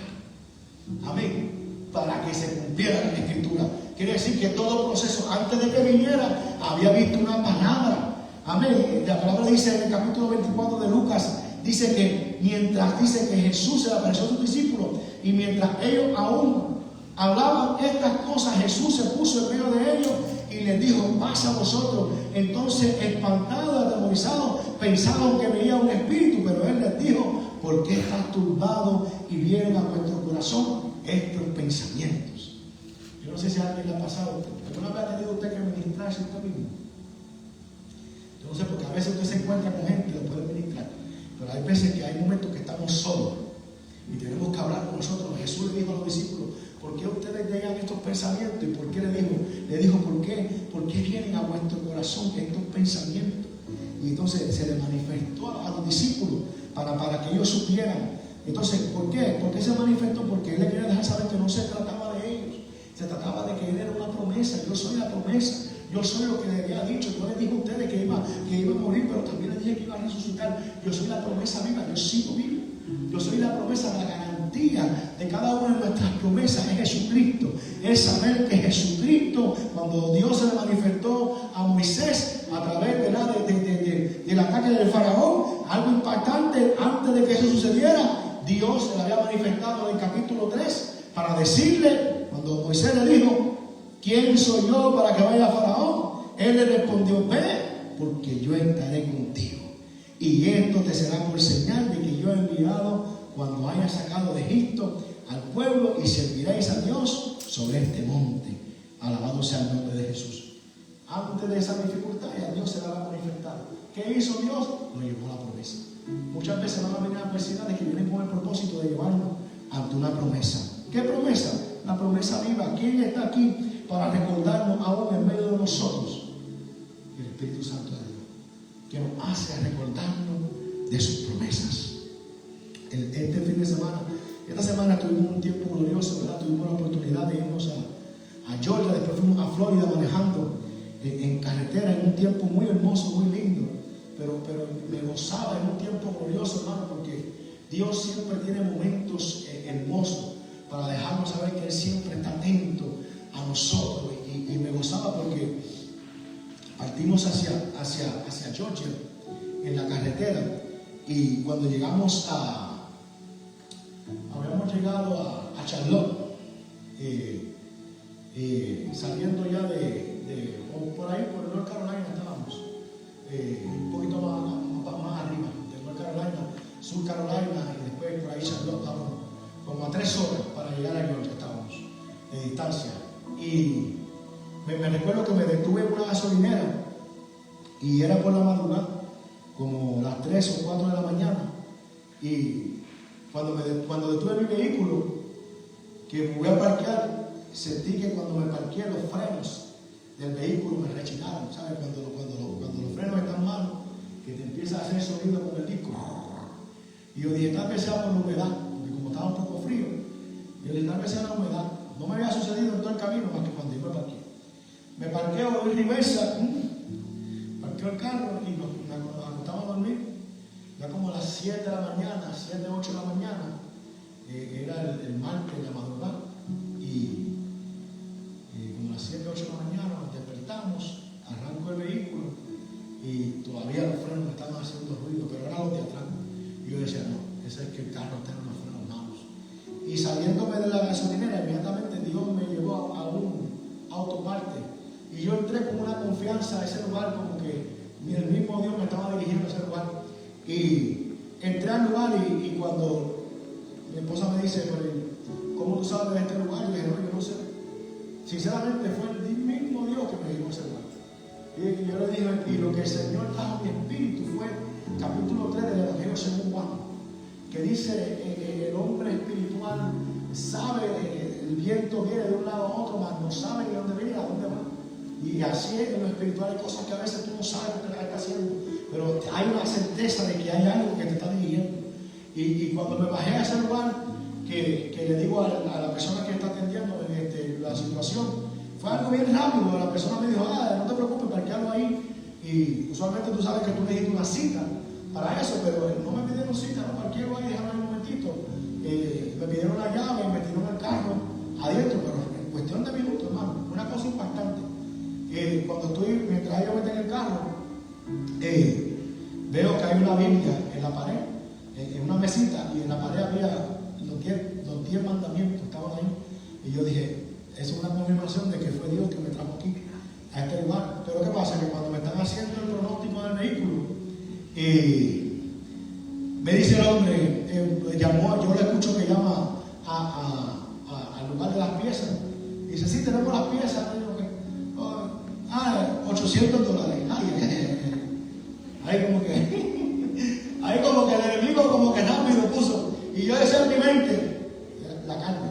Amén. Para que se cumpliera la Escritura. Quiere decir que todo proceso, antes de que viniera, había visto una palabra. Amén. La palabra dice en el capítulo 24 de Lucas, dice que mientras dice que Jesús se le apareció a sus discípulos y mientras ellos aún hablaban estas cosas, Jesús se puso en medio de ellos y les dijo: paz a vosotros. Entonces, espantados, atemorizados, pensaban que veía un espíritu, pero Él les dijo: ¿por qué están turbados y vienen a vuestro corazón estos pensamientos? Yo no sé si a alguien le ha pasado. ¿Alguna vez ha tenido usted que ministrarse usted mismo? Yo no sé, porque a veces usted se encuentra con gente y lo puede ministrar, pero hay veces que hay momentos que estamos solos y tenemos que hablar con nosotros. Jesús le dijo a los discípulos: ¿por qué ustedes llegan estos pensamientos? ¿Y por qué le dijo ¿por qué vienen a vuestro corazón estos pensamientos? Y entonces se le manifestó a los discípulos para que ellos supieran. Entonces, ¿por qué? ¿Por qué se manifestó? Porque Él le quería dejar saber que no se trataba de ellos, se trataba de que Él era una promesa. Yo soy la promesa, yo soy lo que le había dicho. Yo les dije a ustedes que iba a morir, pero también les dije que iba a resucitar. Yo soy la promesa viva, yo sigo vivo. Yo soy la promesa, la garantía de cada una de nuestras promesas es Jesucristo. Es saber que Jesucristo, cuando Dios se le manifestó a Moisés a través del ataque del faraón, algo impactante, antes de que eso sucediera, Dios se le había manifestado en el capítulo 3 para decirle, cuando Moisés le dijo: ¿quién soy yo para que vaya a faraón? Él le respondió: ve, porque yo estaré contigo. Y esto te será por señal de que yo he enviado cuando haya sacado de Egipto al pueblo, y serviréis a Dios sobre este monte. Alabado sea el nombre de Jesús. Antes de esa dificultad, a Dios se la va a manifestar. ¿Qué hizo Dios? Nos llevó a la promesa. Muchas veces van a venir adversidades que vienen con el propósito de llevarnos ante una promesa. ¿Qué promesa? La promesa viva. ¿Quién está aquí para recordarnos aún en medio de nosotros? El Espíritu Santo de Dios, que nos hace recordarnos de sus promesas. Este fin de semana, esta semana tuvimos un tiempo glorioso, ¿verdad? Tuvimos la oportunidad de irnos a Georgia, después fuimos a Florida manejando en carretera, en un tiempo muy hermoso, muy lindo, pero me gozaba en un tiempo glorioso, hermano, porque Dios siempre tiene momentos hermosos para dejarnos saber que Él siempre está atento a nosotros, y me gozaba porque partimos hacia Georgia en la carretera, y cuando llegamos habíamos llegado a Charlotte, saliendo ya por ahí, por North Carolina estábamos, un poquito más arriba de North Carolina, Sur Carolina, y después por ahí Charlotte, estábamos como a 3 horas para llegar a Georgia, estábamos de distancia. Y me recuerdo que me detuve en una gasolinera y era por la madrugada, como las 3 o 4 de la mañana, y cuando detuve mi vehículo, que me voy a parquear, sentí que cuando me parqué los frenos del vehículo me rechinaron, ¿sabes? Cuando los frenos están malos, que te empieza a hacer sonido con el disco. Y yo dije, tal vez sea por la humedad, porque como estaba un poco frío, yo dije, tal vez sea la humedad. No me había sucedido en todo el camino más que cuando yo me parqué. Me parqueo, doy reversa, parqueo el carro y nos acostamos a dormir. Ya como a las 7 de la mañana, 7, 8 de la mañana, era el martes de la madrugada. Y como a las 7, 8 de la mañana nos despertamos, arranco el vehículo y todavía los frenos me estaban haciendo ruido, pero era los de atrás. Y yo decía, no, ese es que el carro está en los frenos malos. Y saliéndome de la gasolinera, inmediatamente Dios me llevó a un autoparte. Y yo entré con una confianza a ese lugar, como que el mismo Dios me estaba dirigiendo a ese lugar. Y entré al lugar y cuando mi esposa me dice, ¿cómo tú sabes de este lugar? Yo dije, no, yo no sé. Sinceramente fue el mismo Dios que me llevó a ese lugar. Y yo le dije, y lo que el Señor trajo a mi espíritu fue capítulo 3 del Evangelio según Juan, que dice, el hombre espiritual sabe, el viento viene de un lado a otro, mas no sabe ni dónde viene, a dónde va. Y así es en lo espiritual, hay cosas que a veces tú no sabes lo que está haciendo, pero hay una certeza de que hay algo que te está dirigiendo. Y cuando me bajé a ese lugar, que le digo a la persona que está atendiendo la situación, fue algo bien rápido. La persona me dijo, no te preocupes, parquealo ahí. Y usualmente tú sabes que tú necesitas una cita para eso, pero no me pidieron cita, no, parqueo ahí, déjame un momentito. Me pidieron la llave y metieron el carro adentro, pero en cuestión de minutos, hermano, una cosa impactante. Mientras ellos meten el carro, veo que hay una Biblia en la pared, en una mesita, y en la pared había los 10 mandamientos, estaban ahí. Y yo dije, es una confirmación de que fue Dios que me trajo aquí, a este lugar. Pero ¿qué pasa? Que cuando me están haciendo el pronóstico del vehículo, me dice el hombre, yo le escucho que llama al lugar de las piezas. Y dice, sí, tenemos las piezas. $800. Ahí como que el enemigo como que rápido puso. Y yo decía en mi mente, la carne,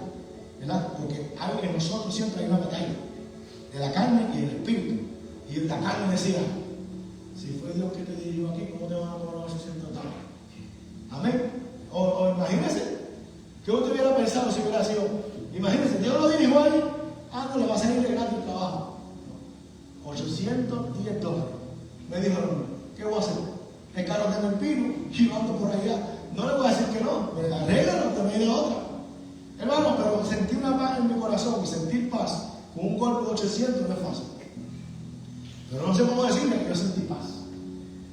¿verdad? Porque en nosotros siempre hay una batalla de la carne y el espíritu. Y la carne decía, si fue Dios que te dirigió aquí, ¿cómo te van a cobrar $800? Amén. O imagínense, ¿qué usted hubiera pensado si hubiera sido? Imagínense, Dios lo dirigió ahí, no le va a salir de gratis el trabajo. $810. Me dijo el hombre, ¿qué voy a hacer? El carro está en el pino y yo ando por allá. No le voy a decir que no, arréglalo, te me de otra. Hermano, pero sentí una paz en mi corazón y sentir paz con un golpe de 800 no es fácil. Pero no sé cómo decirle que yo sentí paz.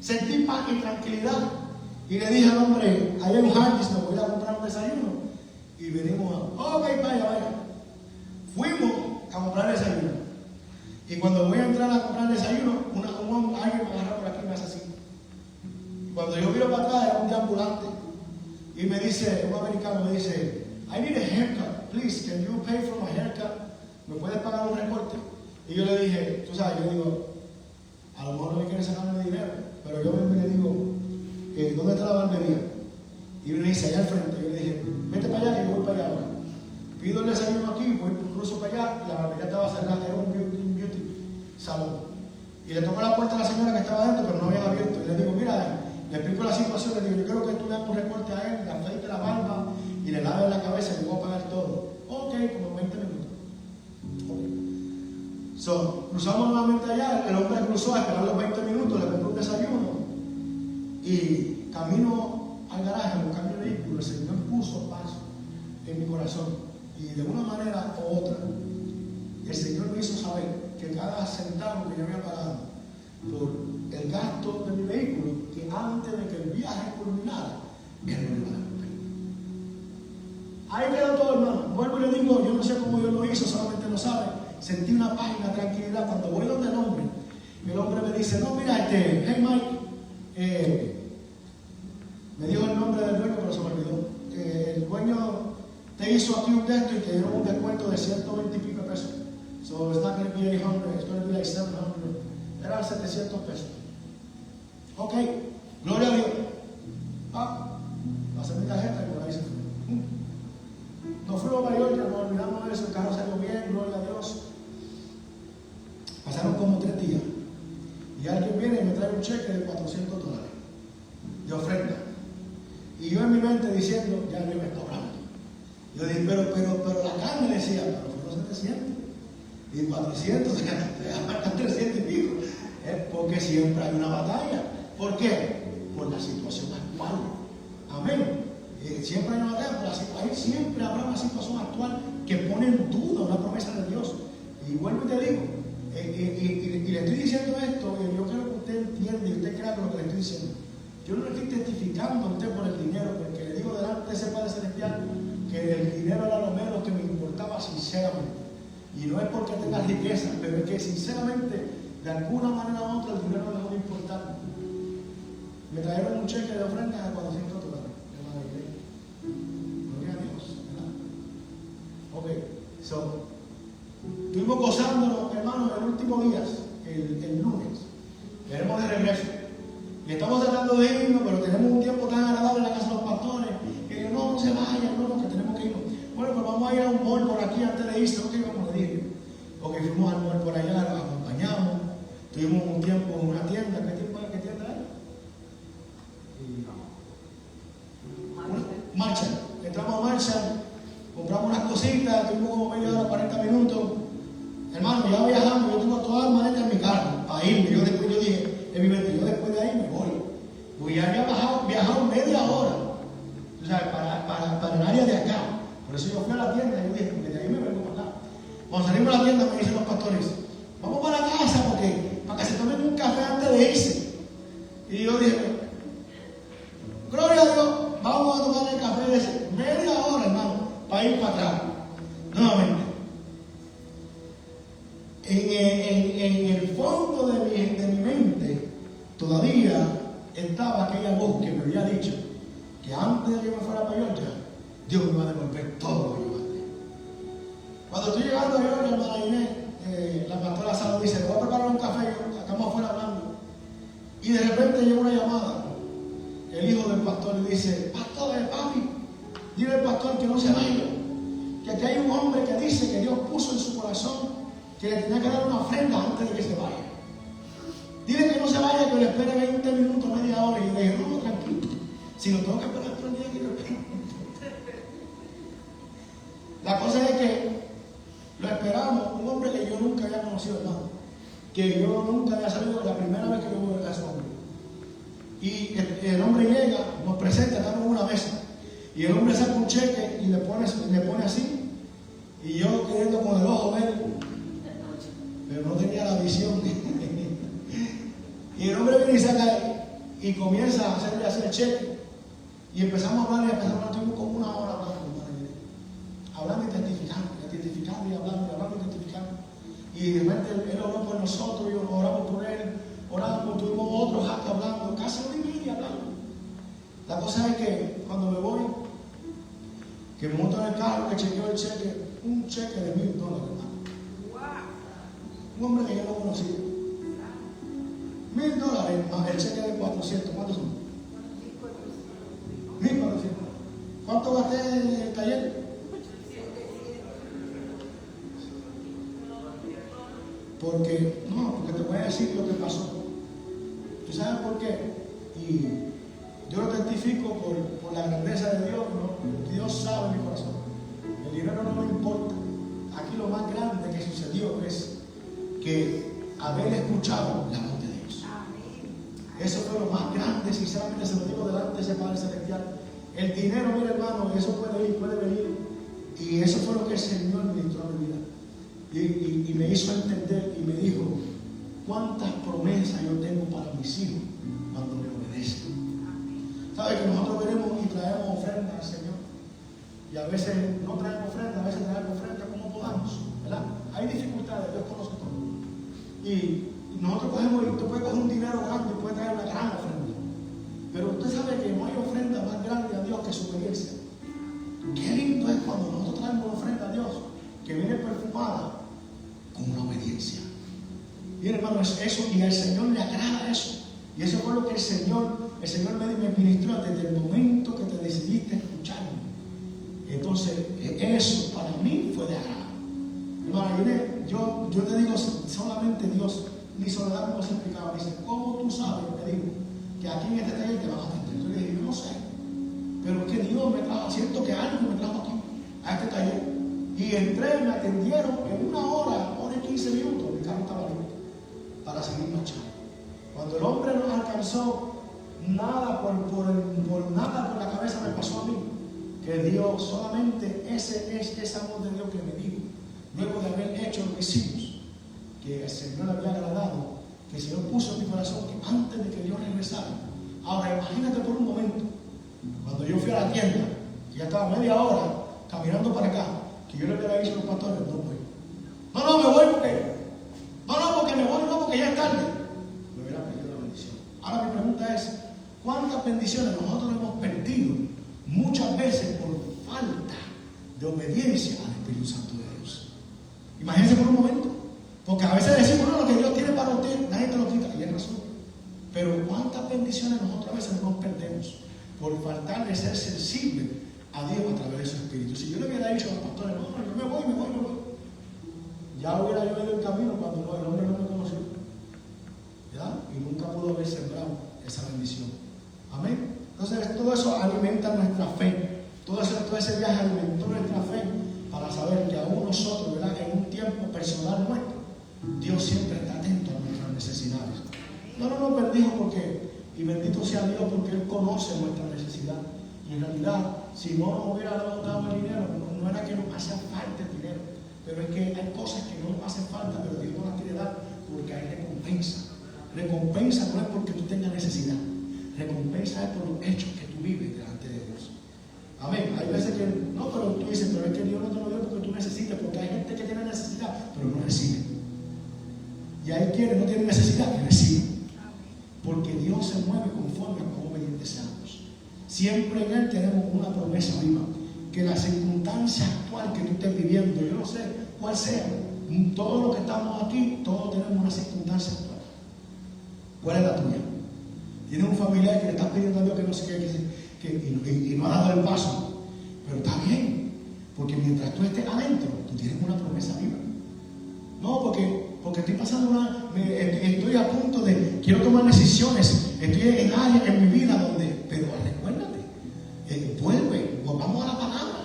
Sentí paz y tranquilidad. Y le dije al hombre, allá en Harris me voy a comprar un desayuno. Y venimos ok, vaya. Fuimos a comprar desayuno. Y cuando voy a entrar a comprar desayuno, alguien me agarra por aquí y me hace así. Cuando yo miro para atrás, era un ambulante. Y me dice, un americano me dice, I need a haircut, please, can you pay for my haircut? ¿Me puedes pagar un recorte? Y yo le dije, tú sabes, yo digo, a lo mejor no me quiere sacarme dinero, pero yo le digo, ¿dónde está la barbería? Y me dice, allá al frente. Yo le dije, vete para allá que yo voy para allá ahora. Pido el desayuno aquí, voy cruzo para allá, y la barbería estaba cerrada, era un beauty salón. Y le toco la puerta a la señora que estaba adentro, pero no había abierto. Y le digo, mira, le explico la situación, le digo, yo quiero que tú le hagas un recorte a él, le afeite la barba y le laves la cabeza y le voy a pagar todo. Ok, como 20 minutos. Okay. Cruzamos nuevamente allá, el hombre cruzó a esperar los 20 minutos, le compré un desayuno y camino al garaje a buscar mi vehículo. El Señor puso paz en mi corazón y de una manera u otra el Señor me hizo saber que cada centavo que yo había pagado por el gasto de mi vehículo, que antes de que el viaje culminara, Él no iba a devolver. Ahí quedó todo, hermano. Vuelvo y le digo, yo no sé cómo Dios lo hizo, solamente lo sabe. Sentí una paz y una tranquilidad. Cuando voy donde el hombre me dice, no, mira, hey Mike, me dijo el nombre del dueño, pero se me olvidó. El dueño te hizo aquí un gesto y te dieron un descuento de 120 y pico pesos. So it's not going to be 800, it's going to be like 700. Eran 700 pesos. Ok, gloria a Dios. Pasé mi tarjeta y por ahí se fue. Nos fuimos a Mallorca, nos olvidamos de eso, el carro salió bien, gloria Pasaron como 3 días. Y alguien viene y me trae un cheque de $400 de ofrenda. Y yo en mi mente diciendo, ya Dios me está hablando. Yo dije, pero la carne decía, pero fueron 700. Y 400, te faltan 300 y pico. Porque siempre hay una batalla. ¿Por qué? Por la situación actual. Amén. Siempre hay una batalla por la situación. Siempre habrá una situación actual que pone en duda una promesa de Dios. Y vuelvo y te digo, y le estoy diciendo esto, yo quiero que usted entienda y usted crea lo que le estoy diciendo. Yo no le estoy testificando a usted por el dinero, porque le digo delante de ese Padre Celestial que el dinero era lo menos que me importaba sinceramente. Y no es porque tenga riqueza, pero es que sinceramente, de alguna manera u otra, el dinero me dejó de importar. Me trajeron un cheque de ofrenda de $400. Gloria a Dios, ¿verdad? Ok, estuvimos gozándonos, hermanos, en los últimos días, el lunes. Venimos de regreso. Y estamos tratando de irnos, pero tenemos un tiempo tan agradable en la casa de los pastores, que no se vayan, no, que tenemos que irnos. Bueno, pues vamos a ir a un mall por aquí antes de irse, ¿ok? Como le dije. Ok, fuimos al mall por allá, los acompañamos, tuvimos un tiempo en una tienda. ¿Qué tienda era? Marshall. Entramos a Marshall, compramos unas cositas, tuvimos como media hora, 40 minutos. Hermano, ya viajando, yo tengo todas las maletas en mi carro para irme. Yo dije, en mi mente, yo después de ahí me voy. Porque ya había viajado media hora, o sea, para el área de acá. Por eso yo fui a la tienda y yo dije, de ahí me vengo para acá. Cuando salimos a la tienda me dicen los pastores, vamos para la casa para que se tomen un café antes de irse. Y yo dije, gloria a Dios, vamos a tomar el café de ese. Media hora, hermano, para ir para atrás. Nuevamente. En el fondo de mi mente todavía estaba aquella voz que me había dicho que antes de que yo me fuera para Georgia, Dios me iba a devolver todo lo que yo mandé. Cuando estoy llegando a Georgia, hermana Inés, la pastora Sara dice, le voy a preparar un café, estamos afuera hablando. Y de repente llega una llamada. El hijo del pastor le dice, pastor, papi, dile al pastor que no se vaya, que aquí hay un hombre que dice que Dios puso en su corazón que le tenía que dar una ofrenda antes de que se vaya. Dile que no se vaya, que le espere 20 minutos, media hora. Y yo le dije, no, tranquilo, si lo tengo que esperar todo el día, que lo espero. La cosa es que lo esperamos, un hombre que yo nunca había conocido, hermano, que yo nunca había salido, la primera vez que yo voy a ese hombre. Y el hombre llega, nos presenta, estamos en una mesa, y el hombre saca un cheque y le pone así, y yo queriendo con el ojo ver, pero no tenía la visión. Y el hombre viene y saca y comienza a hacerle así el cheque, y empezamos a hablar, tuvimos como una hora hablando y testificando y hablando y testificando. Y de repente él oró por nosotros, y oramos por él, oramos, tuvimos otros actos hablando, casi una y media hablando. La cosa es que cuando me voy, que me monto en el carro, que chequeo el cheque, un cheque de $1,000, hermano. Un hombre que yo no conocía. $1,000 más el cheque de 400. ¿Cuántos son? 1,400. ¿Cuánto gasté en el taller? Porque te voy a decir lo que pasó. ¿Tú sabes por qué? Y yo lo testifico por la grandeza de Dios, ¿no? Dios sabe mi corazón. El dinero no me importa. Aquí lo más grande que sucedió es que haber escuchado la voz de Dios. Eso fue lo más grande, sinceramente se lo digo delante de ese Padre Celestial. El dinero, mira hermano, eso puede ir, puede venir. Y eso fue lo que el Señor ministró a mi vida. Y me hizo entender y me dijo, cuántas promesas yo tengo para mis hijos cuando me obedezcan. ¿Sabe que nosotros venimos y traemos ofrendas al Señor? Y a veces no traemos ofrenda, a veces traemos ofrenda como podamos, ¿verdad? Hay dificultades, Dios conoce todo. Y nosotros cogemos, y usted puede coger un dinero grande y puede traer una gran ofrenda. Pero usted sabe que no hay ofrenda más grande a Dios que su obediencia. Qué lindo es cuando nosotros traemos una ofrenda a Dios que viene perfumada con una obediencia. Bien, hermano, es eso, y al Señor le agrada eso. Y eso fue lo que el Señor me ministró desde el momento que te decidiste escucharme. Entonces, eso para mí fue de agrado. Hermana Inés, yo te digo, solamente Dios, mi soledad me lo explicaba. Dice, ¿cómo tú sabes? Me dijo, que aquí en este taller te van a atender. Yo le dije, yo no sé, pero es que Dios me trajo, siento que algo me trajo aquí, a este taller. Y entré, me atendieron en una hora y 15 minutos, mi carro estaba listo para seguir marchando. Cuando el hombre no alcanzó, nada por nada por la cabeza me pasó a mí, que Dios, solamente ese es ese amor de Dios que me dijo, luego de haber hecho lo que hicimos, que el Señor le había agradado, que el Señor puso en mi corazón que antes de que Dios regresara. Ahora imagínate por un momento, cuando yo fui a la tienda, que ya estaba media hora caminando para acá, que yo le hubiera dicho a los pastores, no voy. No, me voy porque me voy, no, porque ya es tarde. Me hubiera perdido la bendición. Ahora mi pregunta es, ¿cuántas bendiciones nosotros hemos perdido muchas veces por falta de obediencia al Espíritu Santo de Dios? Imagínense por un momento, porque a veces decimos, no, lo que Dios tiene para usted, nadie te lo quita, y es razón. Pero ¿cuántas bendiciones nosotros a veces nos perdemos por faltar de ser sensibles a Dios a través de su Espíritu? Si yo le hubiera dicho a los pastores, no, yo me voy, ya hubiera yo ido el camino cuando el hombre no me conoció, ¿ya? Y nunca pudo haber sembrado esa bendición. Amén. Entonces todo eso alimenta nuestra fe, todo ese viaje alimentó nuestra fe para saber que aún nosotros, ¿verdad?, en un tiempo personal nuestro, Dios siempre está atento a nuestras necesidades. No nos bendijo porque, y bendito sea Dios, porque Él conoce nuestra necesidad. Y en realidad, si no nos hubiera dado el dinero, no era que nos hacía falta el dinero, pero es que hay cosas que no nos hacen falta, pero Dios no las quiere dar porque hay recompensa. Recompensa no es porque tú tengas necesidad, recompensa es por los hechos que tú vives delante de Dios. Amén. Hay veces que no, pero tú dices, pero es que Dios no te lo dio porque tú necesitas, porque hay gente que tiene necesidad, pero no recibe. Y hay quienes no tienen necesidad y reciben. Porque Dios se mueve conforme a cómo obedientes seamos. Siempre en Él tenemos una promesa viva. Que la circunstancia actual que tú estés viviendo, yo no sé cuál sea, todos los que estamos aquí, todos tenemos una circunstancia actual. ¿Cuál es la tuya? Tienes un familiar que le está pidiendo a Dios que no sé qué, y no ha dado el paso. Pero está bien, porque mientras tú estés adentro, tú tienes una promesa viva. No, porque estoy pasando estoy a punto de, quiero tomar decisiones, estoy en áreas en mi vida donde, pero recuérdate, vuelve, volvamos a la palabra.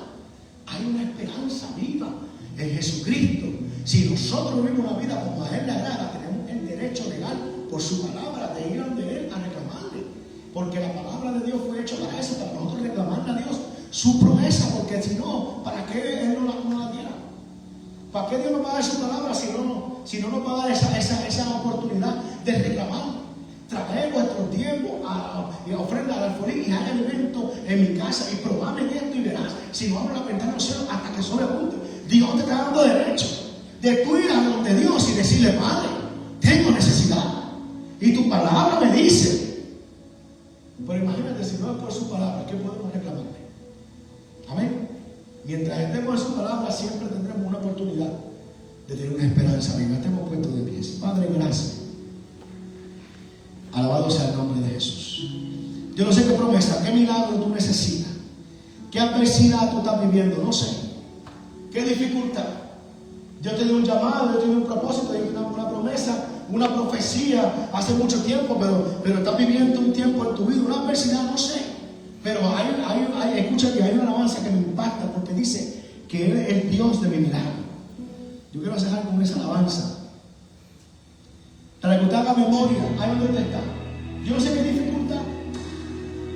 Hay una esperanza viva en Jesucristo. Si nosotros vivimos una vida como a Él le agrada, tenemos el derecho legal por su palabra de ir ante Él a reclamarle. Porque la palabra de Dios fue hecha para eso, para nosotros reclamarle a Dios su promesa, porque si no, ¿para qué Él no la diera? ¿Para qué Dios nos va a dar su palabra si no nos va a dar esa oportunidad de reclamar? Traer vuestro tiempo a ofrenda al alfolí y haga alimento en mi casa y probadme esto y verás, si no abro la ventana del cielo hasta que sobreabunde. Dios te está dando derecho de tú ir a donde Dios y decirle, Padre, tengo necesidad y tu palabra me dice. Pero imagínate, si no es por su palabra, ¿qué podemos reclamarle? Amén. Mientras estemos en su palabra, siempre tendremos una oportunidad de tener una esperanza viva. Estemos puestos de pies. Padre, gracias. Alabado sea el nombre de Jesús. Yo no sé qué promesa, qué milagro tú necesitas, qué adversidad tú estás viviendo, no sé, qué dificultad. Yo te di un llamado, yo te di un propósito, yo te di una promesa, una profecía hace mucho tiempo, pero estás viviendo un tiempo en tu vida, una adversidad, no sé. Pero escucha que hay una alabanza que me impacta porque dice que Él es el Dios de mi milagro. Yo quiero hacer algo con esa alabanza. Para que usted haga memoria, ahí donde usted está. Yo no sé qué dificultad.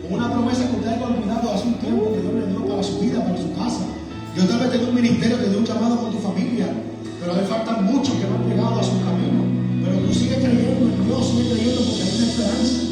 O una promesa que usted haya olvidado hace un tiempo que Dios le dio para su vida, para su casa. Yo tal vez tengo un ministerio, te dio un llamado con tu familia, pero le faltan muchos que no han llegado a su camino. Pero tú sigues creyendo en Dios, sigues creyendo porque hay una esperanza.